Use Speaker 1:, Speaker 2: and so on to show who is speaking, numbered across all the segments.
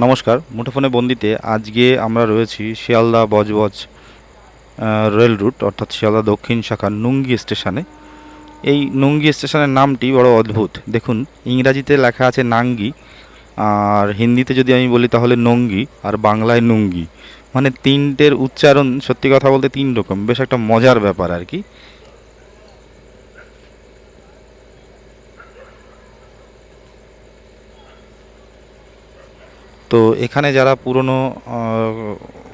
Speaker 1: নমস্কার, মুঠোফোনে বন্দিতে আজকে আমরা রয়েছি শিয়ালদা বজবজ রেল রুট অর্থাৎ শিয়ালদা দক্ষিণ শাখার নুঙ্গি স্টেশনে। এই নুঙ্গি স্টেশনের নামটি বড় অদ্ভুত। দেখুন, ইংরাজিতে লেখা আছে নাঙ্গি, আর হিন্দিতে যদি আমি বলি তাহলে নঙ্গি, আর বাংলায় নুঙ্গি। মানে তিনটের উচ্চারণ সত্যি কথা বলতে তিন রকম, বেশ একটা মজার ব্যাপার আর কি। তো এখানে যারা পুরনো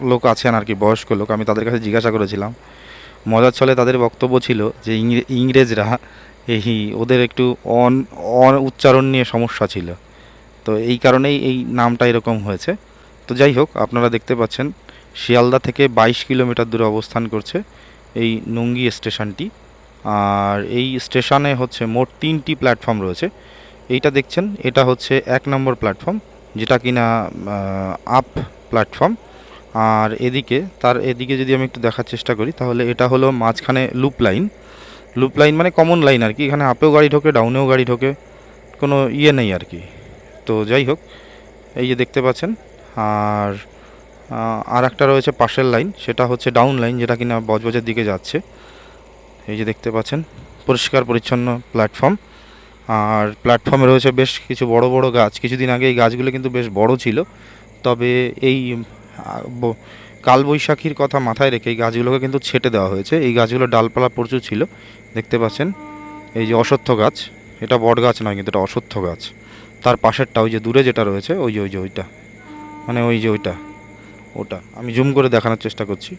Speaker 1: লোক আছেন আর কি, বয়স্ক লোক, আমি তাদের কাছে জিজ্ঞাসা করেছিলাম। মজার ছলে তাদের বক্তব্য ছিল যে ইংরেজরা ওদের একটু অন অন উচ্চারণ নিয়ে সমস্যা ছিল, তো এই কারণেই এই নামটা এরকম হয়েছে। তো যাই হোক, আপনারা দেখতে পাচ্ছেন শিয়ালদা থেকে 22 কিলোমিটার দূরে অবস্থান করছে এই নুঙ্গি স্টেশনটি। আর এই স্টেশনে হচ্ছে মোট 3টি প্ল্যাটফর্ম রয়েছে। এইটা দেখছেন, এটা হচ্ছে 1 নম্বর প্ল্যাটফর্ম, যেটা কিনা আপ প্ল্যাটফর্ম। আর এদিকে যদি আমি একটু দেখার চেষ্টা করি, তাহলে এটা হলো মাঝখানে লুপ লাইন। লুপ লাইন মানে কমন লাইন আর কি, এখানে আপেও গাড়ি ঢোকে, ডাউনেও গাড়ি ঢোকে, কোনো ইয়ে নেই আর কি। তো যাই হোক, এই যে দেখতে পাচ্ছেন। আর আর একটা রয়েছে পাশের লাইন, সেটা হচ্ছে ডাউন লাইন, যেটা কিনা বজবজের দিকে যাচ্ছে। এই যে দেখতে পাচ্ছেন, পরিষ্কার পরিচ্ছন্ন প্ল্যাটফর্ম। আর প্ল্যাটফর্মে রয়েছে বেশ কিছু বড় বড় গাছ। কিছুদিন আগে এই গাছগুলো কিন্তু বেশ বড় ছিল, তবে এই কালবৈশাখীর কথা মাথায় রেখে এই গাছগুলোকে কিন্তু ছেটে দেওয়া হয়েছে। এই গাছগুলো ডালপালা প্রচুর ছিল, দেখতে পাচ্ছেন। এই যে অশ্বত্থ গাছ, এটা বট গাছ নয় কিন্তু এটা অশ্বত্থ গাছ। তার পাশেরটা ওই যে দূরে যেটা রয়েছে, ওই যে ওইটা, মানে ওই যে ওটা আমি জুম করে দেখানোর চেষ্টা করছি।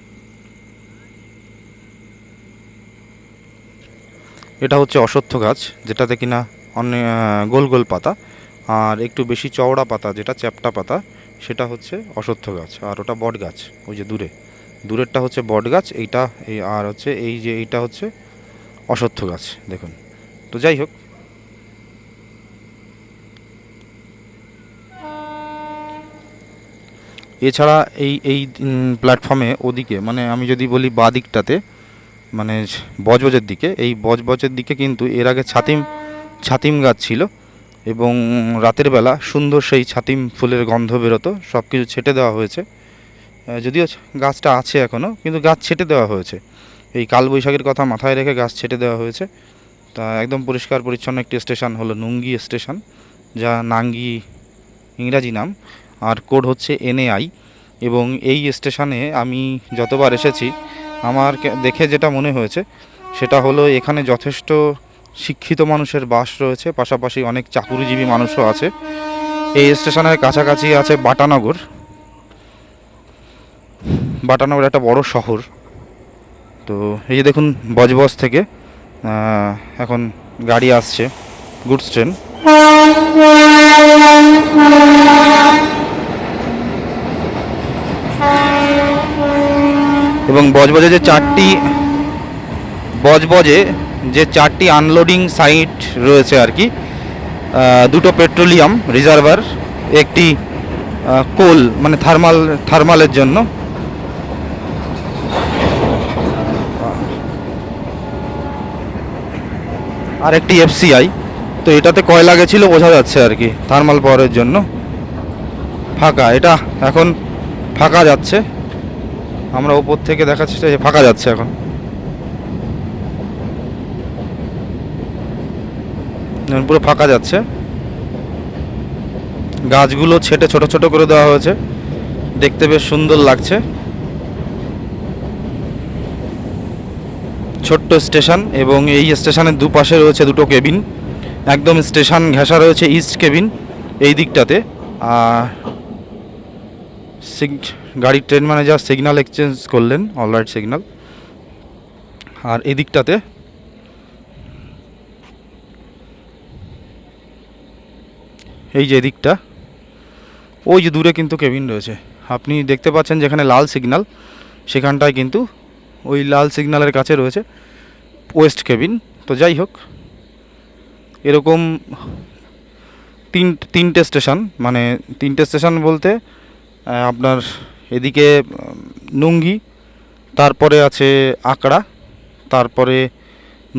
Speaker 1: এটা হচ্ছে অশ্বত্থ গাছ, যেটাতে কিনা অনেক গোল গোল পাতা, আর একটু বেশি চওড়া পাতা, যেটা চ্যাপ্টা পাতা, সেটা হচ্ছে অশ্বত্থ গাছ। আর ওটা বট গাছ, ওই যে দূরেরটা হচ্ছে বট গাছ, এইটা আর হচ্ছে এইটা হচ্ছে অশ্বত্থ গাছ, দেখুন। তো যাই হোক, এছাড়া এই প্ল্যাটফর্মে ওদিকে, মানে আমি যদি বলি বাঁ দিকটাতে, মানে বজবজের দিকে, এই বজবজের দিকে কিন্তু এর আগে ছাতিম গাছ ছিল, এবং রাতের বেলা সুন্দর সেই ছাতিম ফুলের গন্ধ বেরোতো। সব কিছু ছেটে দেওয়া হয়েছে, যদিও গাছটা আছে এখনও, কিন্তু গাছ ছেটে দেওয়া হয়েছে। এই কালবৈশাখীর কথা মাথায় রেখে গাছ ছেটে দেওয়া হয়েছে। তা একদম পরিষ্কার পরিচ্ছন্ন একটি স্টেশন হলো নুঙ্গি স্টেশন, যা নাঙ্গি ইংরাজি নাম, আর কোড হচ্ছে NAI। এবং এই স্টেশনে আমি যতবার এসেছি, আমার দেখে যেটা মনে হয়েছে সেটা হলো এখানে যথেষ্ট শিক্ষিত মানুষের বাস রয়েছে, পাশাপাশি অনেক চাকুরিজীবী মানুষও আছে। এই স্টেশনের কাছাকাছি আছে বাটানগর একটা বড় শহর। তো এই যে দেখুন, বজবজ থেকে এখন গাড়ি আসছে, গুডস ট্রেন। এবং বজবজে যে চারটি আনলোডিং সাইট রয়েছে আর কি, দুটো পেট্রোলিয়াম রিজার্ভার, একটি কোল মানে থার্মালের জন্য, আর একটি FCI। তো এটাতে কয়লা গেছিল বোঝা যাচ্ছে আর কি, থার্মাল পাওয়ারের জন্য। ফাঁকা, এটা এখন ফাঁকা যাচ্ছে, আমরা উপর থেকে দেখাচ্ছি যে ফাঁকা যাচ্ছে এখন, পুরো ফাঁকা যাচ্ছে। গাছগুলো ছেটে ছোট ছোট করে দেওয়া হয়েছে, দেখতে বেশ সুন্দর লাগছে। ছোট্ট স্টেশন, এবং এই স্টেশনের দুপাশে রয়েছে দুটো কেবিন। একদম স্টেশন ঘেঁষা রয়েছে ইস্ট কেবিন এই দিকটাতে। আর গাড়ির ট্রেন ম্যানেজার সিগন্যাল এক্সচেঞ্জ করলেন, অলরাইট সিগন্যাল। আর এই দিকটাতে এই যে এদিকটা, ওই যে দূরে কিন্তু কেবিন রয়েছে, আপনি দেখতে পাচ্ছেন যেখানে লাল সিগন্যাল, সেখানটায় কিন্তু ওই লাল সিগন্যালের কাছে রয়েছে ওয়েস্ট কেবিন। তো যাই হোক, এরকম তিনটে স্টেশন, মানে তিনটে স্টেশন বলতে আপনার এদিকে নুঙ্গি, তারপরে আছে আকড়া, তারপরে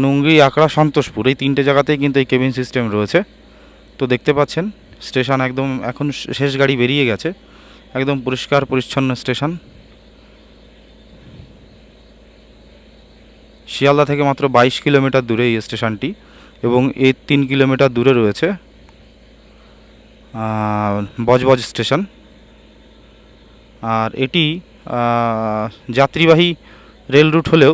Speaker 1: নুঙ্গি, আকড়া, সন্তোষপুর, এই তিনটে জায়গাতেই কিন্তু এই কেবিন সিস্টেম রয়েছে। তো দেখতে পাচ্ছেন স্টেশন একদম এখন শেষ গাড়ি বেরিয়ে গেছে, একদম পরিষ্কার পরিচ্ছন্ন স্টেশন। শিয়ালদা থেকে মাত্র 22 কিলোমিটার দূরে এই স্টেশনটি, এবং এর 3 কিলোমিটার দূরে রয়েছে বজবজ স্টেশন। আর এটি যাত্রীবাহী রেল রুট হলেও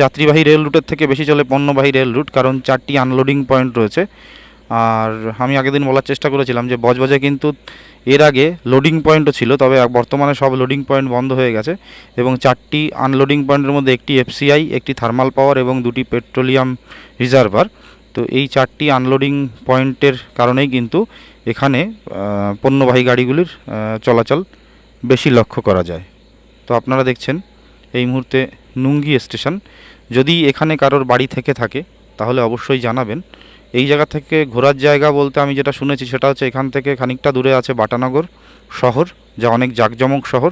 Speaker 1: যাত্রীবাহী রেল রুটের থেকে বেশি চলে পণ্যবাহী রেল রুট, কারণ 4টি আনলোডিং পয়েন্ট রয়েছে। আর আমি আগের দিন বলার চেষ্টা করেছিলাম যে বজবজে কিন্তু এর আগে লোডিং পয়েন্টও ছিল, তবে বর্তমানে সব লোডিং পয়েন্ট বন্ধ হয়ে গেছে, এবং 4টি আনলোডিং পয়েন্টের মধ্যে একটি এফসিআই, একটি থার্মাল পাওয়ার এবং 2টি পেট্রোলিয়াম রিজার্ভার। তো এই 4টি আনলোডিং পয়েন্টের কারণেই কিন্তু এখানে পণ্যবাহী গাড়িগুলির চলাচল বেশি লক্ষ্য করা যায়। তো আপনারা দেখছেন এই মুহূর্তে নুঙ্গি স্টেশন। যদি এখানে কারোর বাড়ি থেকে থাকে তাহলে অবশ্যই জানাবেন। এই জায়গা থেকে ঘোরার জায়গা বলতে আমি যেটা শুনেছি সেটা হচ্ছে এখান থেকে খানিকটা দূরে আছে বাটানগর শহর, যা অনেক জাঁকজমক শহর,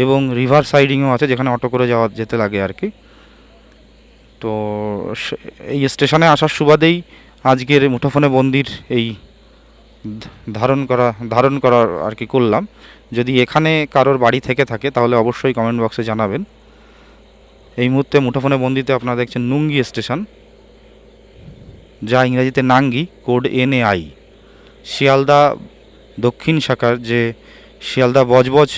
Speaker 1: এবং রিভার সাইডিংও আছে যেখানে অটো করে যেতে লাগে আর কি। তো এই স্টেশনে আসার সুবাদেই আজকের মুঠোফোনে বন্দির এই ধারণ করা আর কি করলাম। যদি এখানে কারোর বাড়ি থেকে থাকে তাহলে অবশ্যই কমেন্ট বক্সে জানাবেন। এই মুহূর্তে মুঠোফোনে বন্দিতে আপনারা দেখছেন নুঙ্গি স্টেশন, যা ইংরেজিতে নাঙ্গি, কোড NAI। শিয়ালদা দক্ষিণ শাখার যে শিয়ালদা বজবজ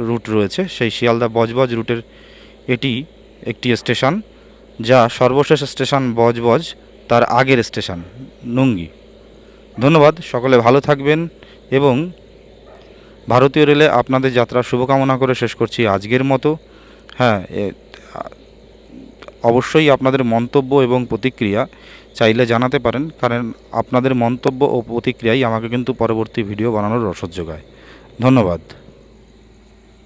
Speaker 1: রুট রয়েছে, সেই শিয়ালদা বজবজ রুটের এটি একটি স্টেশন, যা সর্বশেষ স্টেশন বজবজ, তার আগের স্টেশন নুঙ্গি। ধন্যবাদ, সকলে ভালো থাকবেন, এবং ভারতীয় রেলে আপনাদের যাত্রার শুভকামনা করে শেষ করছি আজকের মতো। হ্যাঁ, অবশ্যই আপনাদের মন্তব্য এবং প্রতিক্রিয়া চাইলে জানাতে পারেন, কারণ আপনাদের মন্তব্য ও প্রতিক্রিয়াই আমাকে কিন্তু পরবর্তী ভিডিও বানানোর রসদ যোগায়। ধন্যবাদ।